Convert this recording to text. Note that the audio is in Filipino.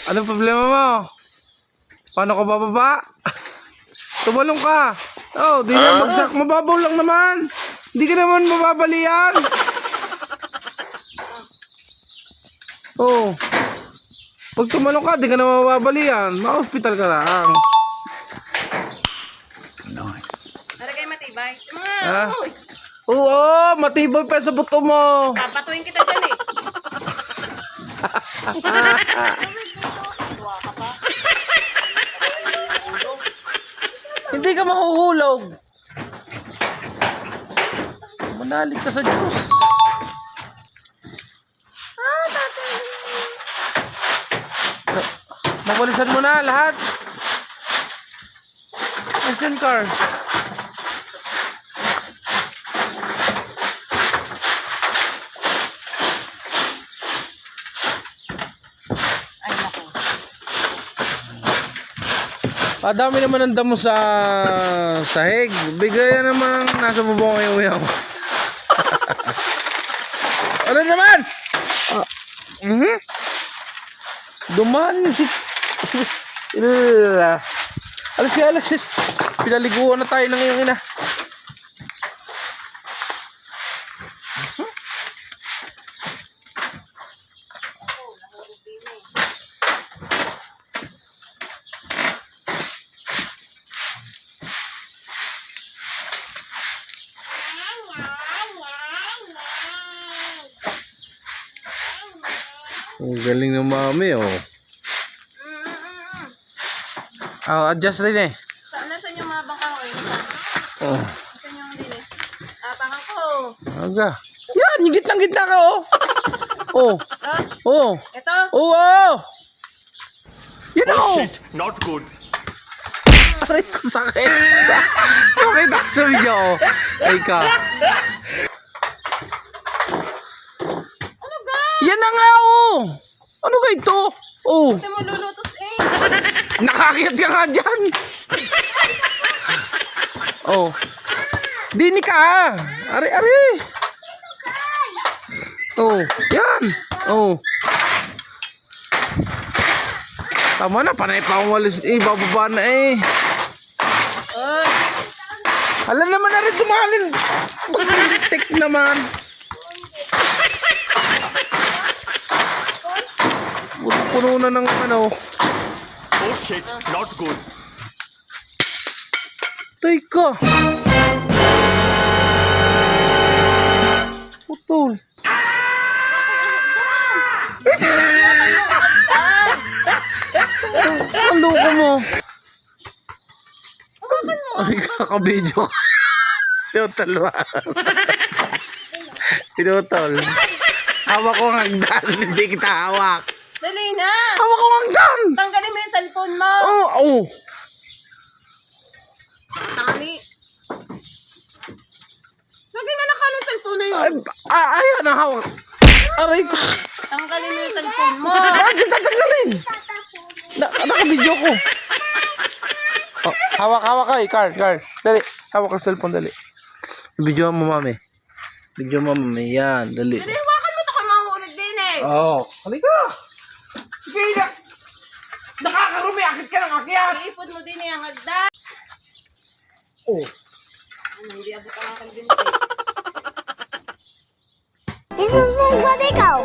Anong problema mo? Paano ka bababa? Tumalong ka. Oh, di na bagsak. Mababaw lang naman. Hindi ka naman mababalian. Oh. Pag tumalong ka, di ka na mababalian. Ma-hospital ka lang. Para kayo matibay. Mga, Ah? uy, Oo, matibay pa sa buto mo. papatuin kita dyan eh. Hindi ka mahuhulog. Manalig ka sa Diyos. Mawalisan mo na lahat. Action car. Ay, naku. Dami naman ang damo sa sahig. Bigayan naman nasa bubong yung uyaw. Ano naman? Duman. Alas ka, alas. Pinaliguan na tayo ng iyong ina. Ang galing ng mami, oh. Adjust din eh. Nasaan yung mga bangkang o yun? Oh. Nasaan yung din eh? Bangkang ko. Aga. Yan, yung gitnang-gitna ka, oh. Oh. Ah, Oh. ito. Oh, oh. Yan, oh. Shit, not good. Aray ko, sakit. Okay, sa video, oh. Ay ka. Ano ga? Yan na nga, oh. Ano ka ito? Oh. Ito mo lulutos eh. Nakakit ka nga dyan. Oh. Dini ka, ah. Ari. Oh. Yan. Oh. Tama na, panay pa akong walis. Bababa na eh. Oh, Hala naman na rin tumalin. Tik naman. Puno na ng ano. Oh shit, not good. Teka. Putol. Ang loko mo. Ay, kakabidyo ka. Pinutol ba? Pinutol. Hawak ko ang hagdan, hindi kita hawak. dali na. Hawak ko ang hagdan! Tanggalin mo yung cellphone mo. Oo, oo. Tanggali. Lagay nga naka ng cellphone na yun. Ayan ang hawak. Aray ko. Tanggalin mo yung cellphone mo. Bakit tatanggalin? Nakabidyo ko. Oh, hawak ka, Carl. Dali, hawak ang cellphone, dali. Video mo, mami. Video mo, mami. Yan, dali. Dali, hawakan mo ito kung mahuulig din eh. Oo. Halika. Sige na. Nakakarumi. Akit ka ng akyat. Iipod mo din eh ang hagdan. Oh. Ano, hindi abot ang aking din. Isusugod ikaw.